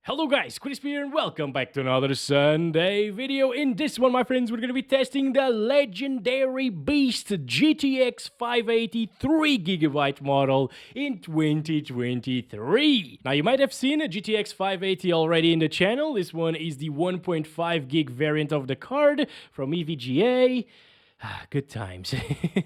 Hello guys, Chris here and welcome back to another Sunday video. In this one, my friends, we're going to be testing the legendary Beast GTX 580 3GB model in 2023. Now, you might have seen a GTX 580 already in the channel. This one is the 1.5 gig variant of the card from EVGA. Good times.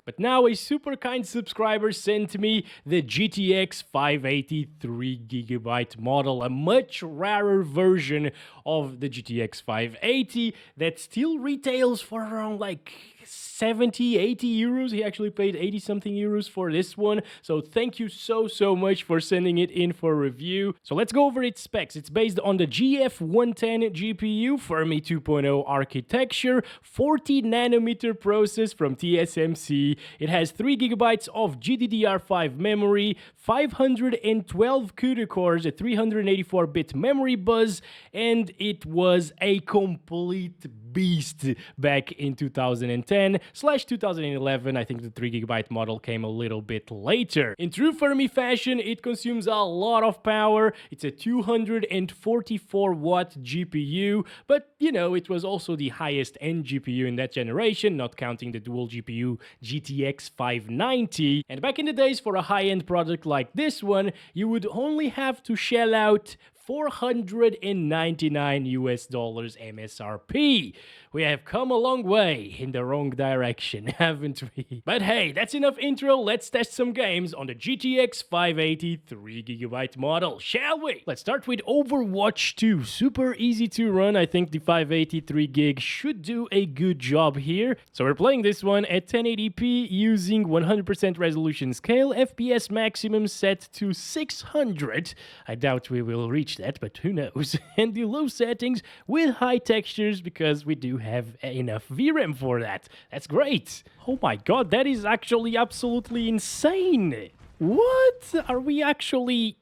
But now a super kind subscriber sent me the GTX 580 3GB model, a much rarer version of the GTX 580 that still retails for around like 70, 80 euros. He actually paid 80 something euros for this one. So thank you so much for sending it in for review. So let's go over its specs. It's based on the GF110 GPU, Fermi 2.0 architecture, 40 nanometer process from TSMC. It has 3 gigabytes of GDDR5 memory, 512 CUDA cores, a 384-bit memory bus, and it was a complete beast back in 2010/2011. I think the 3GB model came a little bit later. In true Fermi fashion, it consumes a lot of power. It's a 244-watt GPU, but you know, it was also the highest end GPU in that generation, not counting the dual GPU GTX 590. And back in the days, for a high-end product like this one, you would only have to shell out $499 MSRP. We have come a long way in the wrong direction, haven't we? But hey, that's enough intro. Let's test some games on the GTX 580 3GB model, shall we? Let's start with Overwatch 2. Super easy to run. I think the 580 3GB should do a good job here. So we're playing this one at 1080p using 100% resolution scale, FPS maximum set to 600. I doubt we will reach that, but who knows? And the low settings with high textures because we do have enough VRAM for that. That's great. Oh my god, that is actually absolutely insane. What? Are we actually...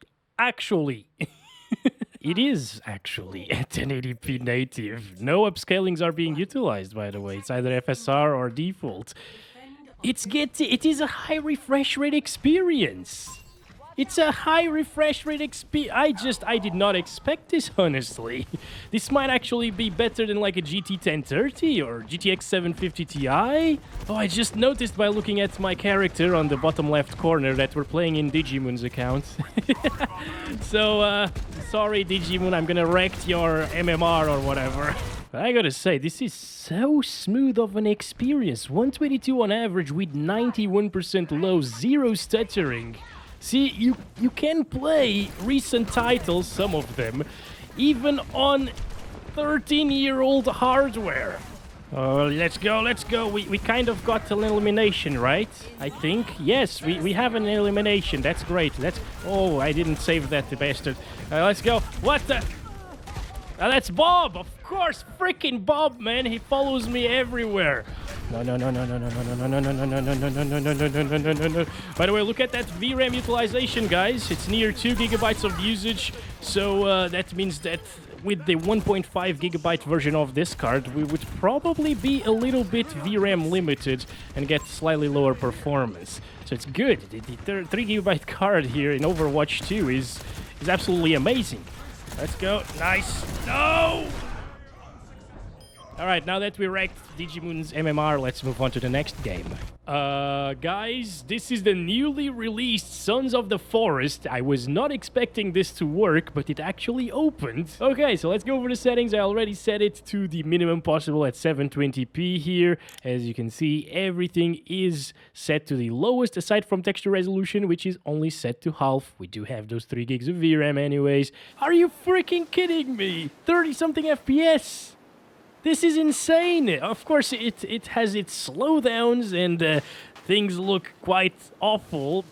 It is actually at 1080p native. No upscalings are being utilized, by the way. It's either FSR or default. It is a high refresh rate experience. It's a high refresh rate experience. I did not expect this, honestly. This might actually be better than like a GT 1030 or GTX 750 Ti. Oh, I just noticed by looking at my character on the bottom left corner that we're playing in Digimoon's account. So, sorry Digimoon, I'm gonna wreck your MMR or whatever. But I gotta say, this is so smooth of an experience. 122 on average with 91% low, zero stuttering. See, you can play recent titles, some of them, even on 13-year-old hardware. Oh, let's go. We kind of got an elimination, right? I think. Yes, we have an elimination. That's great. Oh, I didn't save that, the bastard. Let's go. What the... that's Bob! Of course, freaking Bob, man. He follows me everywhere. No. By the way, look at that VRAM utilization, guys. It's near 2 gigabytes of usage. So that means that with the 1.5 gigabyte version of this card, we would probably be a little bit VRAM limited and get slightly lower performance. So it's good. The 3 gigabyte card here in Overwatch 2 is absolutely amazing. Let's go. Nice. No! Alright, now that we wrecked Digimoon's MMR, let's move on to the next game. Guys, this is the newly released Sons of the Forest. I was not expecting this to work, but it actually opened. Okay, so let's go over the settings. I already set it to the minimum possible at 720p here. As you can see, everything is set to the lowest, aside from texture resolution, which is only set to half. We do have those 3 gigs of VRAM anyways. Are you freaking kidding me? 30-something FPS! This is insane. Of course, it has its slowdowns and things look quite awful.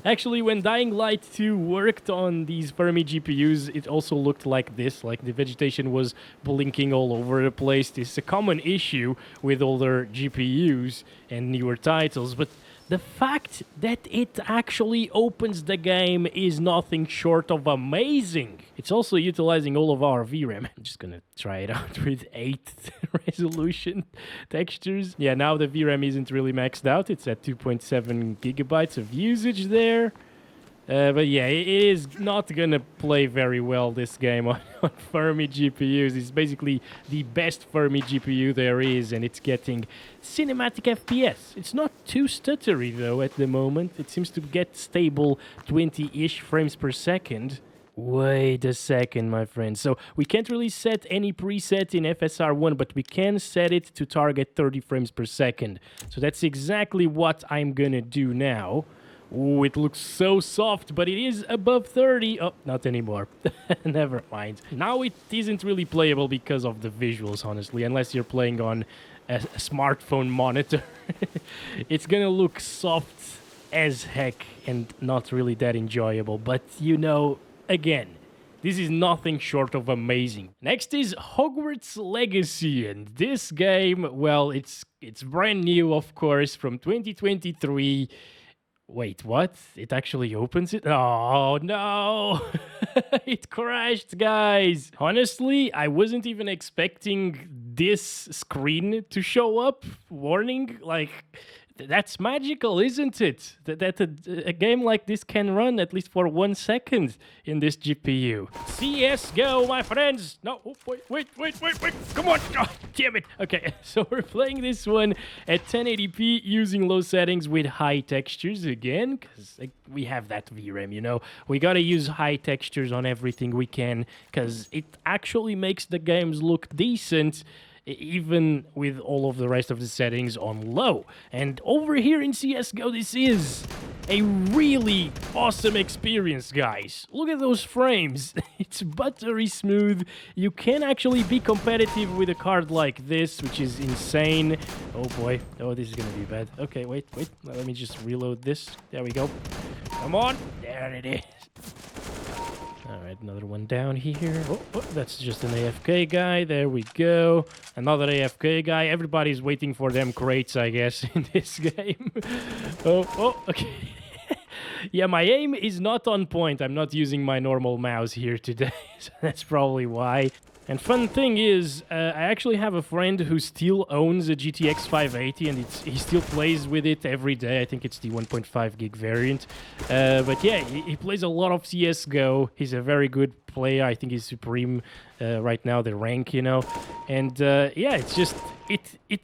Actually, when Dying Light 2 worked on these Fermi GPUs, it also looked like this, like the vegetation was blinking all over the place. This is a common issue with older GPUs and newer titles, but the fact that it actually opens the game is nothing short of amazing. It's also utilizing all of our VRAM. I'm just gonna try it out with 8th resolution textures. Yeah, now the VRAM isn't really maxed out. It's at 2.7 gigabytes of usage there. But yeah, it is not gonna play very well this game on Fermi GPUs. It's basically the best Fermi GPU there is, and it's getting cinematic FPS. It's not too stuttery though at the moment. It seems to get stable 20-ish frames per second. Wait a second, my friend. So we can't really set any preset in FSR1, but we can set it to target 30 frames per second. So that's exactly what I'm gonna do now. Ooh, it looks so soft, but it is above 30. Oh, not anymore. Never mind. Now it isn't really playable because of the visuals, honestly, unless you're playing on a smartphone monitor. It's gonna look soft as heck and not really that enjoyable, but you know, again, this is nothing short of amazing. Next is Hogwarts Legacy, and this game, well, it's brand new, of course, from 2023. Wait, what? It actually opens it? Oh, no! It crashed, guys! Honestly, I wasn't even expecting this screen to show up. Warning, like... That's magical, isn't it? That a game like this can run at least for 1 second in this GPU. CSGO, my friends! No, oh, wait. Come on! Oh, damn it! Okay, so we're playing this one at 1080p using low settings with high textures again, because like, we have that VRAM, you know? We gotta use high textures on everything we can, because it actually makes the games look decent, even with all of the rest of the settings on low. And over here in CSGO, this is a really awesome experience, guys. Look at those frames. It's buttery smooth. You can actually be competitive with a card like this, which is insane. Oh boy. Oh, this is gonna be bad. Okay, wait. Let me just reload this. There we go. Come on. There it is. Alright, another one down here. Oh, that's just an AFK guy. There we go. Another AFK guy. Everybody's waiting for them crates, I guess, in this game. Oh, okay. Yeah, my aim is not on point. I'm not using my normal mouse here today, so that's probably why. And fun thing is, I actually have a friend who still owns a GTX 580, and he still plays with it every day. I think it's the 1.5 gig variant. But yeah, he plays a lot of CSGO. He's a very good player. I think he's supreme right now, the rank, you know. And yeah, it's just,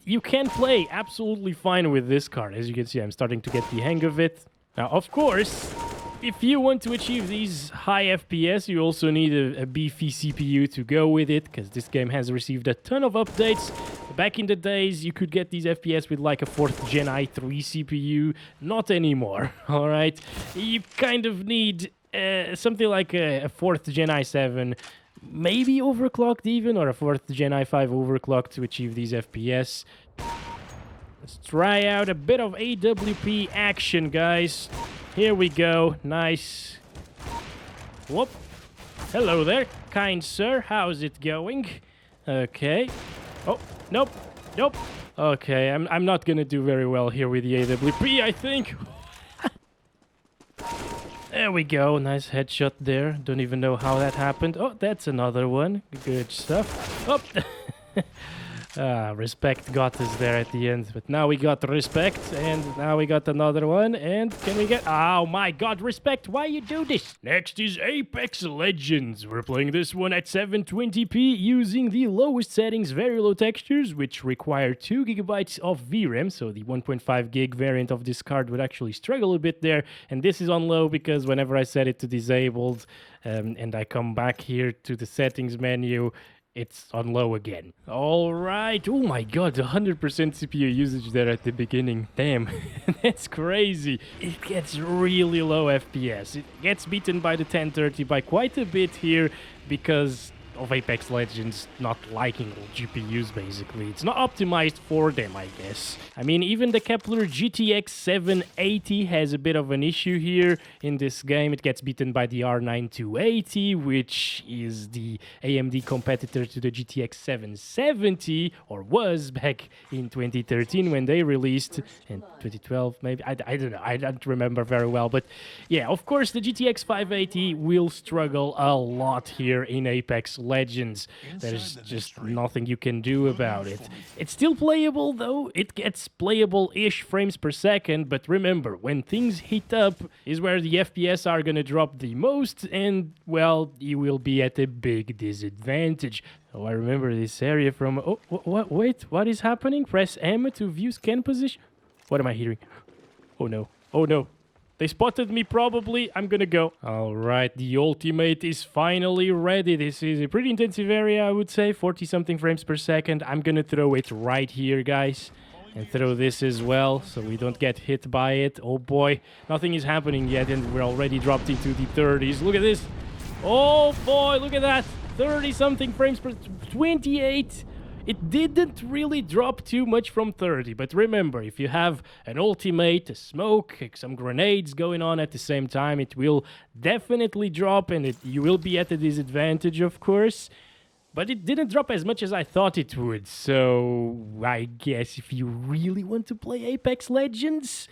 you can play absolutely fine with this card. As you can see, I'm starting to get the hang of it. Now, of course, if you want to achieve these high FPS, you also need a beefy CPU to go with it, because this game has received a ton of updates. Back in the days, you could get these FPS with like a 4th Gen i3 CPU. Not anymore, alright? You kind of need something like a 4th Gen i7, maybe overclocked even, or a 4th Gen i5 overclocked to achieve these FPS. Let's try out a bit of AWP action, guys. Here we go. Nice. Whoop. Hello there, kind sir. How's it going? Okay. Oh, nope. Okay, I'm not gonna do very well here with the AWP, I think. There we go. Nice headshot there. Don't even know how that happened. Oh, that's another one. Good stuff. Oh. Respect got us there at the end, but now we got respect, and now we got another one, and can we get... Oh my god, respect, why you do this? Next is Apex Legends. We're playing this one at 720p using the lowest settings, very low textures, which require 2 GB of VRAM, so the 1.5 gig variant of this card would actually struggle a bit there, and this is on low because whenever I set it to disabled, and I come back here to the settings menu, it's on low again. All right. Oh my god, 100% CPU usage there at the beginning. Damn, that's crazy. It gets really low FPS. It gets beaten by the 1030 by quite a bit here because of Apex Legends not liking GPUs, basically. It's not optimized for them, I guess. I mean, even the Kepler GTX 780 has a bit of an issue here in this game. It gets beaten by the R9 280, which is the AMD competitor to the GTX 770, or was back in 2013 when they released, in 2012 maybe, I don't know, I don't remember very well, but yeah, of course the GTX 580 will struggle a lot here in Apex Legends. There's just nothing you can do about it. It's still playable though. It gets playable-ish frames per second, but remember, when things heat up is where the FPS are gonna drop the most, and well, you will be at a big disadvantage. Oh, I remember this area from... Oh, wait, what is happening? Press M to view scan position. What am I hearing? Oh no, oh no. They spotted me probably. I'm gonna go. All right, the ultimate is finally ready. This is a pretty intensive area, I would say. 40-something frames per second. I'm gonna throw it right here, guys. And throw this as well, so we don't get hit by it. Oh boy, nothing is happening yet, and we're already dropped into the 30s. Look at this. Oh boy, look at that. 30-something frames per... 28. It didn't really drop too much from 30, but remember, if you have an ultimate, a smoke, some grenades going on at the same time, it will definitely drop, and you will be at a disadvantage, of course. But it didn't drop as much as I thought it would, so I guess if you really want to play Apex Legends,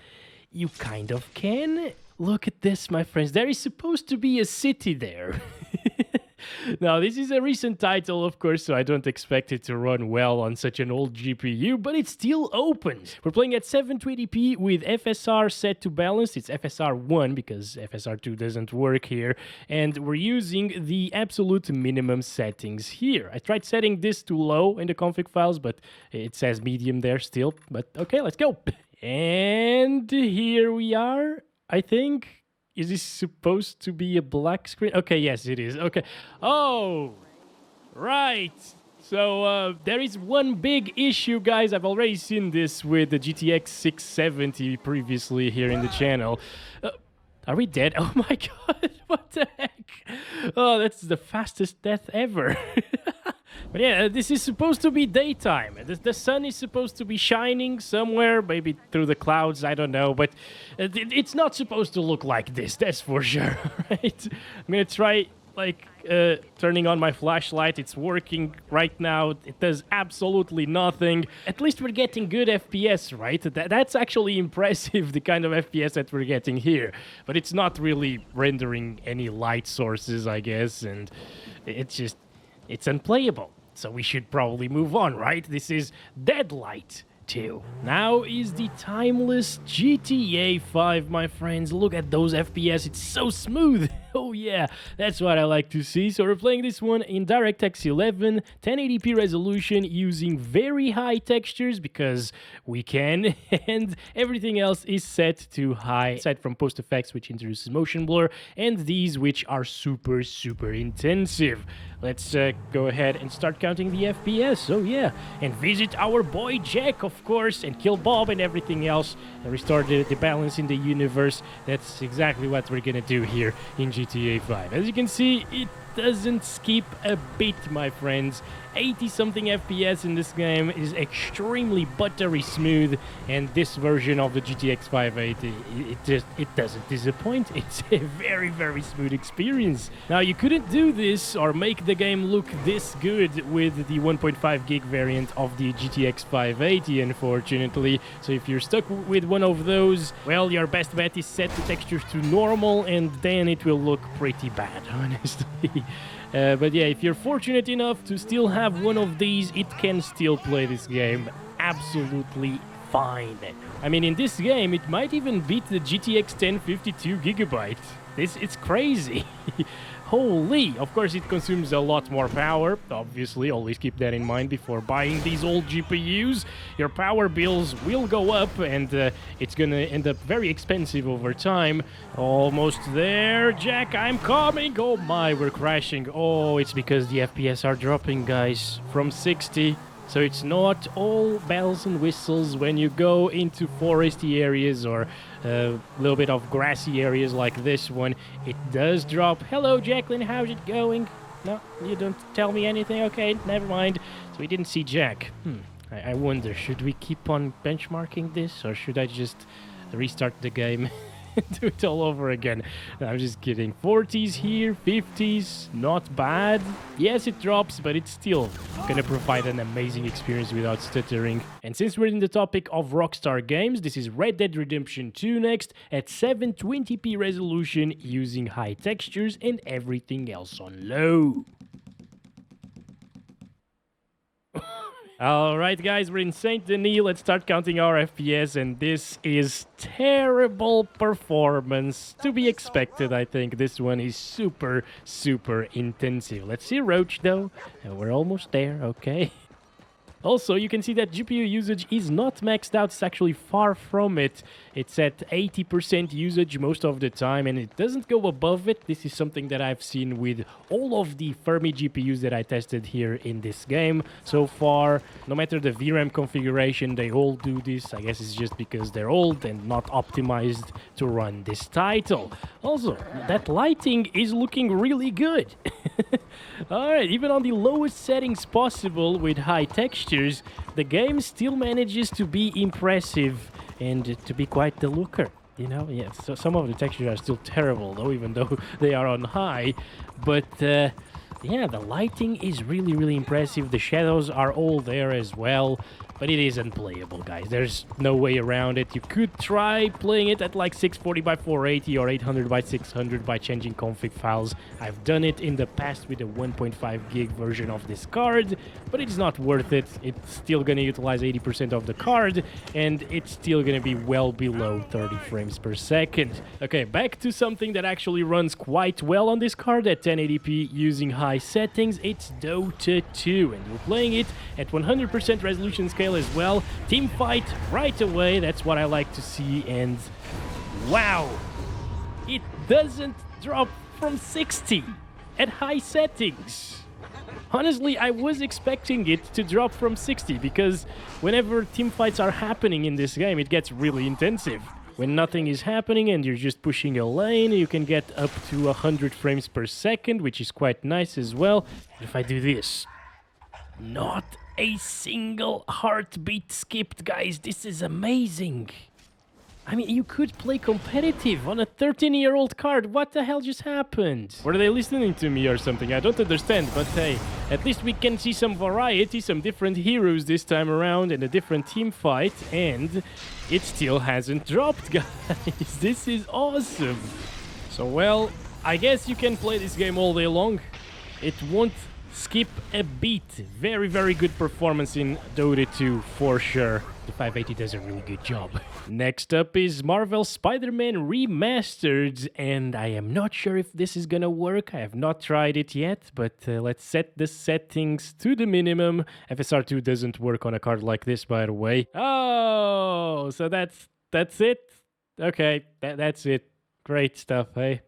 you kind of can. Look at this, my friends. There is supposed to be a city there. Now, this is a recent title, of course, so I don't expect it to run well on such an old GPU, but it still opens. We're playing at 720p with FSR set to balance. It's FSR 1 because FSR 2 doesn't work here, and we're using the absolute minimum settings here. I tried setting this to low in the config files, but it says medium there still. But okay, let's go. And here we are, I think. Is this supposed to be a black screen? Okay, yes, it is. Okay. Oh, right. So there is one big issue, guys. I've already seen this with the GTX 670 previously here in the channel. Are we dead? Oh my god, what the heck? Oh, that's the fastest death ever. But yeah, this is supposed to be daytime. The sun is supposed to be shining somewhere, maybe through the clouds, I don't know. But it's not supposed to look like this, that's for sure, right? I'm gonna try, like, turning on my flashlight. It's working right now. It does absolutely nothing. At least we're getting good FPS, right? That's actually impressive, the kind of FPS that we're getting here. But it's not really rendering any light sources, I guess, and it's unplayable. So we should probably move on, right? This is Deadlight 2. Now is the timeless GTA 5, my friends. Look at those FPS. It's so smooth. Oh yeah, that's what I like to see. So we're playing this one in DirectX 11, 1080p resolution using very high textures because we can, and everything else is set to high, aside from post effects, which introduces motion blur, and these which are super intensive. Let's go ahead and start counting the FPS. Oh yeah, and visit our boy Jack, of course, and kill Bob and everything else, and restore the balance in the universe. That's exactly what we're gonna do here in GTA 5. As you can see, it doesn't skip a bit, my friends. 80-something FPS in this game is extremely buttery smooth, and this version of the GTX 580, it doesn't disappoint. It's a very smooth experience. Now, you couldn't do this or make the game look this good with the 1.5 gig variant of the GTX 580, unfortunately. So if you're stuck with one of those, well, your best bet is set the textures to normal, and then it will look pretty bad, honestly. But yeah, if you're fortunate enough to still have one of these, it can still play this game absolutely fine. I mean, in this game, it might even beat the GTX 1052GB. It's crazy. Holy! Of course, it consumes a lot more power. Obviously, always keep that in mind before buying these old GPUs. Your power bills will go up, and it's gonna end up very expensive over time. Almost there, Jack, I'm coming! Oh my, we're crashing. Oh, it's because the FPS are dropping, guys, from 60. So it's not all bells and whistles when you go into foresty areas or a little bit of grassy areas like this one. It does drop. Hello, Jacqueline, how's it going? No, you don't tell me anything? Okay, never mind. So we didn't see Jack. I wonder, should we keep on benchmarking this, or should I just restart the game? Do it all over again. No, I'm just kidding. 40s here, 50s, not bad. Yes, it drops, but it's still gonna provide an amazing experience without stuttering. And since we're in the topic of Rockstar games, this is Red Dead Redemption 2 next at 720p resolution using high textures and everything else on low. All right, guys, we're in Saint Denis. Let's start counting our FPS, and this is terrible performance. To be expected, I think. This one is super, super intensive. Let's see Roach, though. And we're almost there, okay? Also, you can see that GPU usage is not maxed out. It's actually far from it. It's at 80% usage most of the time, and it doesn't go above it. This is something that I've seen with all of the Fermi GPUs that I tested here in this game so far. No matter the VRAM configuration, they all do this. I guess it's just because they're old and not optimized to run this title. Also, that lighting is looking really good. Alright, even on the lowest settings possible with high textures, the game still manages to be impressive and to be quite the looker. You know, yeah, so some of the textures are still terrible, though, even though they are on high. But, yeah, the lighting is really, really impressive. The shadows are all there as well. But it is unplayable, guys. There's no way around it. You could try playing it at like 640 by 480 or 800 by 600 by changing config files. I've done it in the past with a 1.5 gig version of this card, but it's not worth it. It's still going to utilize 80% of the card, and it's still going to be well below 30 frames per second. Okay, back to something that actually runs quite well on this card at 1080p using high settings. It's Dota 2, and we're playing it at 100% resolution scale as well. Team fight right away. That's what I like to see. And wow, it doesn't drop from 60 at high settings. Honestly, I was expecting it to drop from 60 because whenever team fights are happening in this game, it gets really intensive. When nothing is happening and you're just pushing a lane, you can get up to 100 frames per second, which is quite nice as well. If I do this, not a single heartbeat skipped, guys. This is amazing. I mean, you could play competitive on a 13-year-old card. What the hell just happened? Were they listening to me or something? I don't understand, but hey, at least we can see some variety, some different heroes this time around and a different team fight, and it still hasn't dropped, guys. This is awesome. So, well, I guess you can play this game all day long. It won't skip a beat. Very, very good performance in Dota 2 for sure. The 580 does a really good job. Next up is Marvel Spider-Man Remastered, and I am not sure if this is gonna work. I have not tried it yet, but let's set the settings to the minimum. FSR2 doesn't work on a card like this, by the way. Oh, so that's it? Okay, that's it. Great stuff, hey?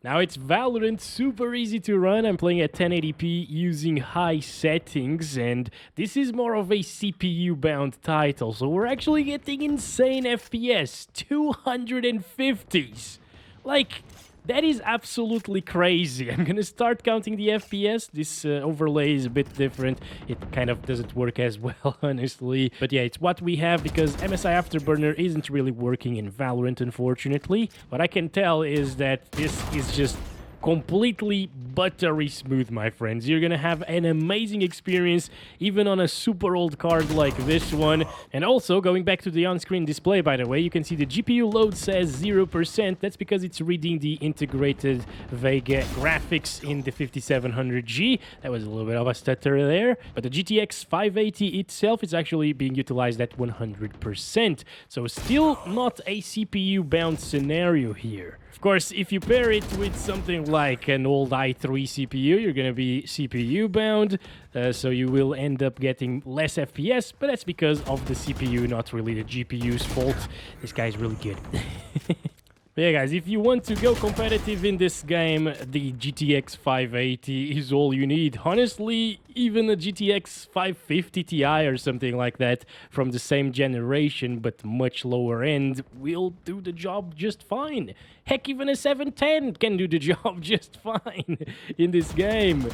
Now it's Valorant, super easy to run. I'm playing at 1080p using high settings, and this is more of a CPU-bound title, so we're actually getting insane FPS, 250s. Like, that is absolutely crazy. I'm gonna start counting the FPS. This overlay is a bit different. It kind of doesn't work as well, honestly. But yeah, it's what we have because MSI Afterburner isn't really working in Valorant, unfortunately. What I can tell is that this is just completely buttery smooth, my friends. You're gonna have an amazing experience even on a super old card like this one. And also, going back to the on-screen display, by the way, you can see the GPU load says 0%. That's because it's reading the integrated Vega graphics in the 5700G. That was a little bit of a stutter there. But the GTX 580 itself is actually being utilized at 100%. So still not a CPU-bound scenario here. Of course, if you pair it with something like an old i3 CPU, you're going to be CPU bound, so you will end up getting less FPS, but that's because of the CPU, not really the GPU's fault. This guy's really good. But yeah, guys, if you want to go competitive in this game, the GTX 580 is all you need. Honestly, even a GTX 550 Ti or something like that from the same generation but much lower end will do the job just fine. Heck, even a 710 can do the job just fine in this game.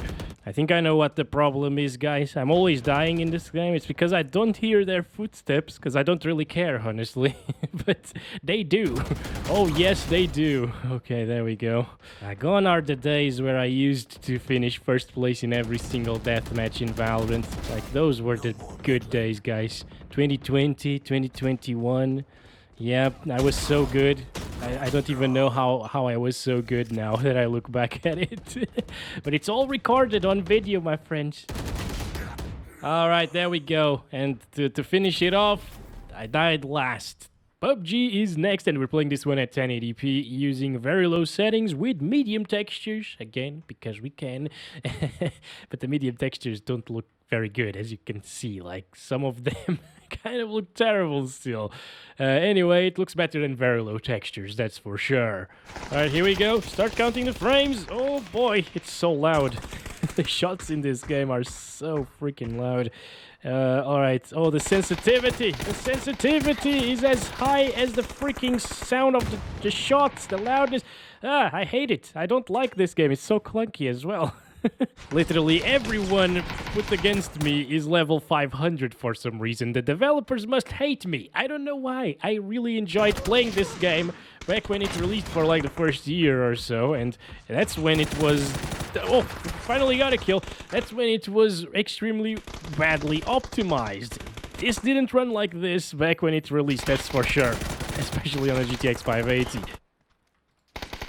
I think I know what the problem is, guys. I'm always dying in this game. It's because I don't hear their footsteps, because I don't really care, honestly. But they do. Oh, yes, they do. Okay, there we go. Gone are the days where I used to finish first place in every single deathmatch in Valorant. Like, those were the good days, guys. 2020, 2021. Yep, I was so good. I don't even know how I was so good now that I look back at it. But it's all recorded on video, my friends. All right, there we go. And to finish it off, I died last. PUBG is next, and we're playing this one at 1080p using very low settings with medium textures, again, because we can. But the medium textures don't look very good, as you can see. Like, some of them kind of look terrible still. Anyway, it looks better than very low textures, that's for sure. All right, here we go. Start counting the frames. Oh boy, it's so loud. The shots in this game are so freaking loud. All right. Oh, the sensitivity. The sensitivity is as high as the freaking sound of the shots, the loudness. I hate it. I don't like this game. It's so clunky as well. Literally everyone put against me is level 500 for some reason. The developers must hate me. I don't know why. I really enjoyed playing this game back when it released for like the first year or so, and that's when it was... Oh, finally got a kill. That's when it was extremely badly optimized. This didn't run like this back when it released, that's for sure. Especially on the GTX 580.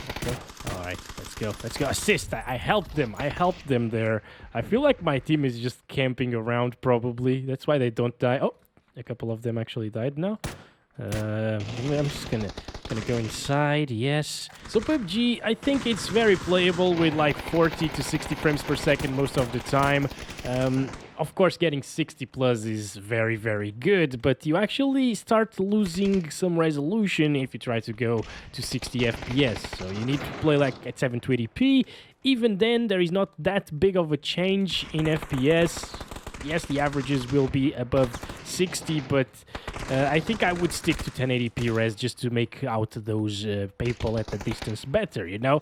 Okay. Alright, let's go. Let's go. Assist. I helped them. I helped them there. I feel like my team is just camping around, probably. That's why they don't die. Oh, a couple of them actually died now. I'm just gonna go inside, yes. So PUBG, I think it's very playable with like 40 to 60 frames per second most of the time. Of course, getting 60 plus is very, very good, but you actually start losing some resolution if you try to go to 60 FPS. So you need to play like at 720p. Even then, there is not that big of a change in FPS. Yes, the averages will be above 60, but I think I would stick to 1080p res just to make out those people at a distance better, you know?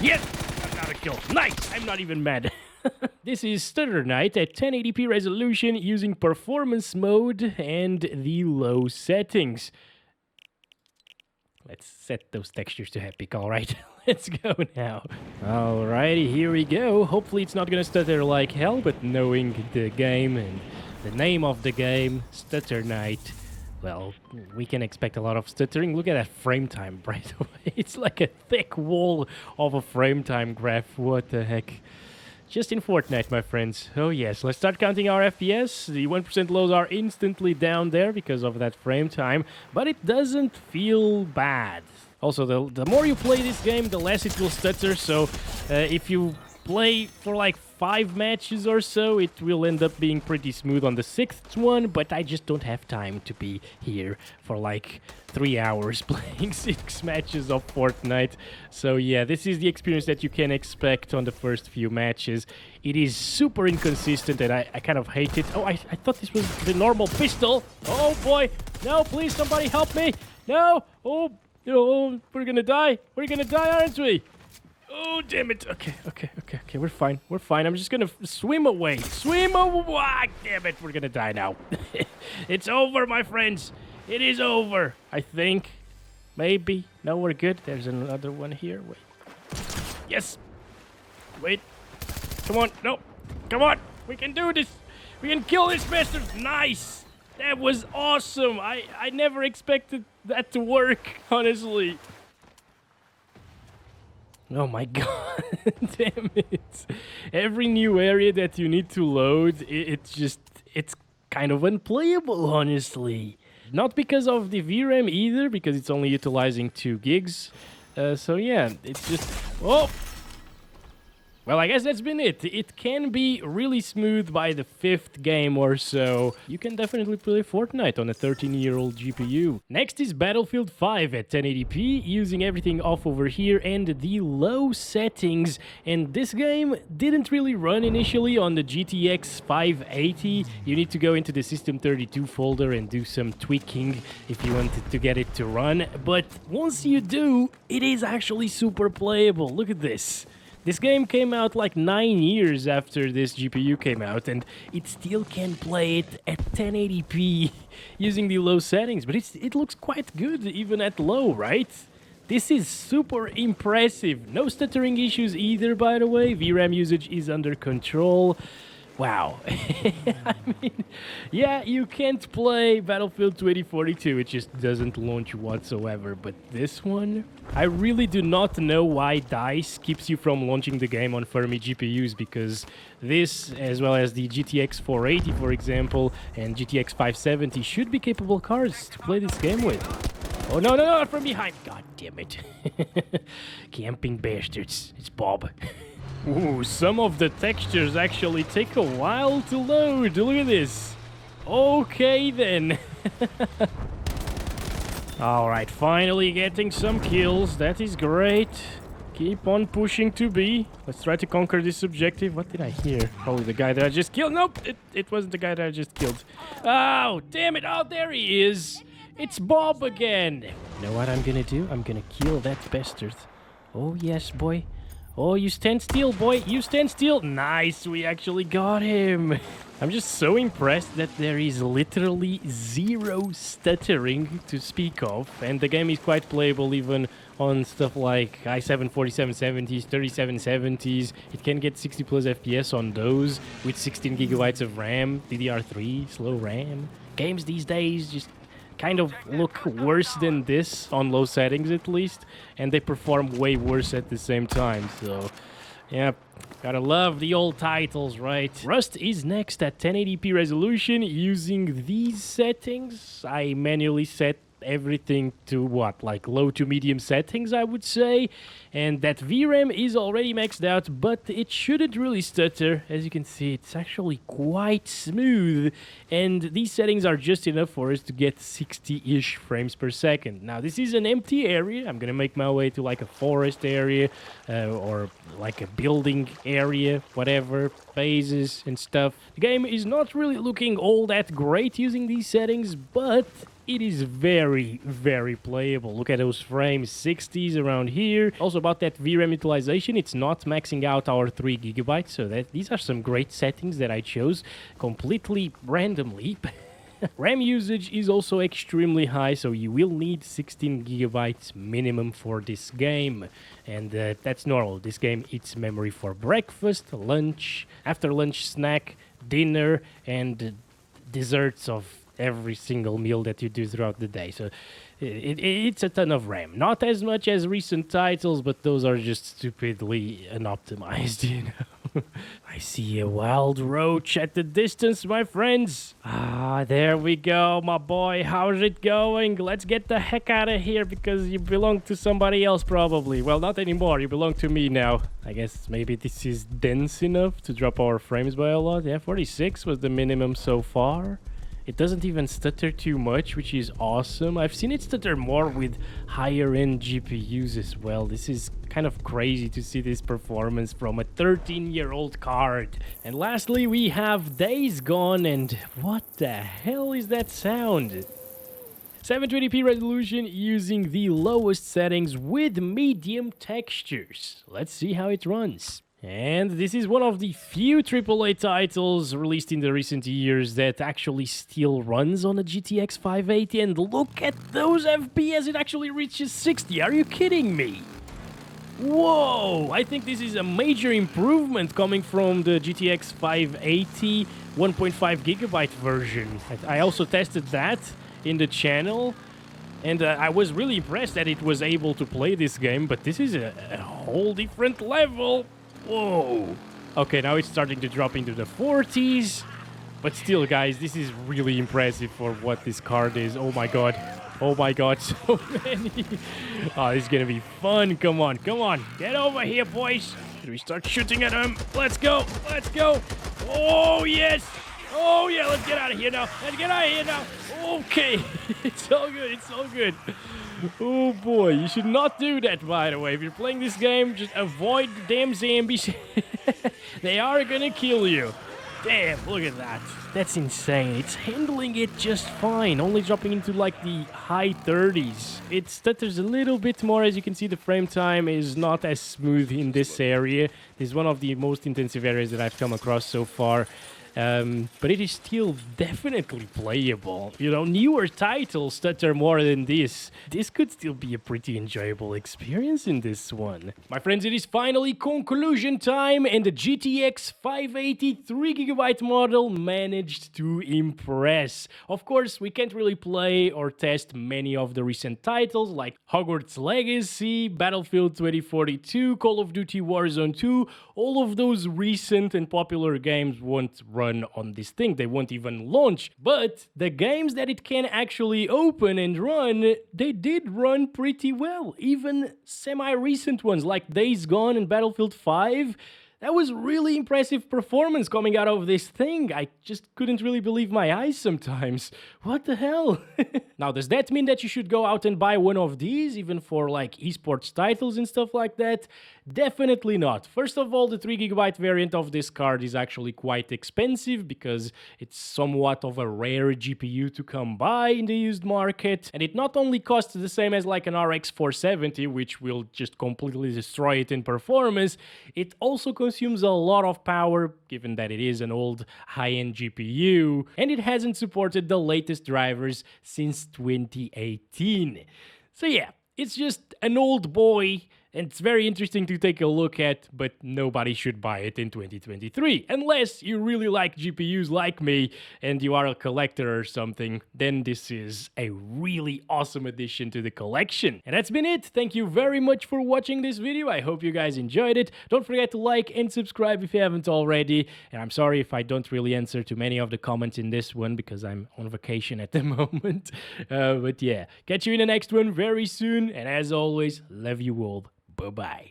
Yes! I got a kill. Nice! I'm not even mad. This is Stutter Night at 1080p resolution using performance mode and the low settings. Let's set those textures to epic, alright? Let's go now. Alrighty, here we go. Hopefully it's not gonna stutter like hell, but knowing the game and the name of the game, Stutter Night, well, we can expect a lot of stuttering. Look at that frame time, by the way. It's like a thick wall of a frame time graph. What the heck? Just in Fortnite, my friends. Oh yes, let's start counting our FPS. The 1% lows are instantly down there because of that frame time, but it doesn't feel bad. Also, the more you play this game, the less it will stutter, so if you play for like 5 matches or so, it will end up being pretty smooth on the 6th one, but I just don't have time to be here for like 3 hours playing 6 matches of Fortnite. So yeah, this is the experience that you can expect on the first few matches. It is super inconsistent and I kind of hate it. Oh, I thought this was the normal pistol. Oh boy, no, please somebody help me. No, oh, we're gonna die. We're gonna die, aren't we? Oh, damn it. Okay, we're fine. We're fine. I'm just gonna swim away. Swim away. Ah, damn it, we're gonna die now. It's over, my friends. It is over, I think. Maybe. No, we're good. There's another one here. Wait. Yes. Wait. Come on. No. Come on. We can do this. We can kill this bastard. Nice. That was awesome. I never expected that to work, honestly. Oh my god, damn it. Every new area that you need to load, it's kind of unplayable, honestly. Not because of the VRAM either, because it's only utilizing 2 gigs. So yeah, it's just... Oh! Well, I guess that's been it. It can be really smooth by the 5th game or so. You can definitely play Fortnite on a 13-year-old GPU. Next is Battlefield 5 at 1080p, using everything off over here and the low settings. And this game didn't really run initially on the GTX 580. You need to go into the System32 folder and do some tweaking if you wanted to get it to run. But once you do, it is actually super playable. Look at this. This game came out like 9 years after this GPU came out, and it still can play it at 1080p using the low settings, but it looks quite good even at low, right? This is super impressive. No stuttering issues either, by the way. VRAM usage is under control. Wow. I mean, yeah, you can't play Battlefield 2042. It just doesn't launch whatsoever. But this one, I really do not know why DICE keeps you from launching the game on Fermi GPUs, because this, as well as the GTX 480, for example, and GTX 570, should be capable cards to play this game with. Oh, no, no, no, from behind. God damn it. Camping bastards. It's Bob. Ooh, some of the textures actually take a while to load. Look at this. Okay, then. Alright, finally getting some kills. That is great. Keep on pushing to B. Let's try to conquer this objective. What did I hear? Probably the guy that I just killed. Nope, it wasn't the guy that I just killed. Oh, damn it. Oh, there he is. It's Bob again. You know what I'm gonna do? I'm gonna kill that bastard. Oh, yes, boy. Oh, you stand still, boy. You stand still. Nice, we actually got him. I'm just so impressed that there is literally zero stuttering to speak of. And the game is quite playable even on stuff like i7 4770s, 3770s. It can get 60 plus FPS on those with 16 gigabytes of RAM, DDR3, slow RAM. Games these days just kind of look worse than this, on low settings at least, and they perform way worse at the same time, so yeah, gotta love the old titles, right? Rust is next at 1080p resolution using these settings. I manually set everything to what, like low to medium settings, I would say, and that VRAM is already maxed out, but it shouldn't really stutter. As you can see, it's actually quite smooth, and these settings are just enough for us to get 60-ish frames per second. Now, this is an empty area. I'm gonna make my way to like a forest area or like a building area, whatever, phases and stuff. The game is not really looking all that great using these settings, but it is very, very playable. Look at those frames, 60s around here. Also about that VRAM utilization, it's not maxing out our 3 gigabytes, so these are some great settings that I chose completely randomly. RAM usage is also extremely high, so you will need 16 gigabytes minimum for this game. And that's normal. This game eats memory for breakfast, lunch, after lunch snack, dinner, and desserts of every single meal that you do throughout the day. So it's a ton of RAM. Not as much as recent titles, but those are just stupidly unoptimized, you know. I see a wild roach at the distance, my friends. Ah, there we go, my boy. How's it going? Let's get the heck out of here, because you belong to somebody else probably. Well, not anymore. You belong to me now. I guess maybe this is dense enough to drop our frames by a lot. Yeah, 46 was the minimum so far. It doesn't even stutter too much, which is awesome. I've seen it stutter more with higher-end GPUs as well. This is kind of crazy to see this performance from a 13-year-old card. And lastly, we have Days Gone, and what the hell is that sound? 720p resolution using the lowest settings with medium textures. Let's see how it runs. And this is one of the few AAA titles released in the recent years that actually still runs on a GTX 580. And look at those FPS, it actually reaches 60. Are you kidding me? Whoa! I think this is a major improvement coming from the GTX 580 1.5 gigabyte version. I also tested that in the channel, and I was really impressed that it was able to play this game, but this is a whole different level. Whoa. Okay, now it's starting to drop into the 40s. But still, guys, this is really impressive for what this card is. Oh my god. Oh my god, so many. Oh, this is gonna be fun. Come on, come on. Get over here, boys. Should we start shooting at them? Let's go. Let's go. Oh, yes. Oh, yeah, let's get out of here now. Let's get out of here now. Okay. It's all good. It's all good. Oh boy, you should not do that, by the way. If you're playing this game, just avoid the damn zombies. They are gonna kill you. Damn, look at that. That's insane. It's handling it just fine, only dropping into like the high 30s. It stutters a little bit more. As you can see, the frame time is not as smooth in this area. This is one of the most intensive areas that I've come across so far. but it is still definitely playable. You know, newer titles stutter more than this. This could still be a pretty enjoyable experience in this one. My friends, it is finally conclusion time, and the GTX 580 3GB model managed to impress. Of course, we can't really play or test many of the recent titles like Hogwarts Legacy, Battlefield 2042, Call of Duty Warzone 2. All of those recent and popular games won't run on this thing. They won't even launch. But the games that it can actually open and run, they did run pretty well. Even semi-recent ones like Days Gone and Battlefield 5. That was really impressive performance coming out of this thing. I just couldn't really believe my eyes sometimes. What the hell? Now, does that mean that you should go out and buy one of these, even for like esports titles and stuff like that? Definitely not. First of all, the 3GB variant of this card is actually quite expensive because it's somewhat of a rare GPU to come by in the used market. And it not only costs the same as like an RX 470, which will just completely destroy it in performance, it also consumes a lot of power, given that it is an old high-end GPU, and it hasn't supported the latest drivers since 2018. So yeah, it's just an old boy, and it's very interesting to take a look at, but nobody should buy it in 2023. Unless you really like GPUs like me and you are a collector or something, then this is a really awesome addition to the collection. And that's been it. Thank you very much for watching this video. I hope you guys enjoyed it. Don't forget to like and subscribe if you haven't already. And I'm sorry if I don't really answer to many of the comments in this one because I'm on vacation at the moment. But yeah, catch you in the next one very soon. And as always, love you all. Bye-bye.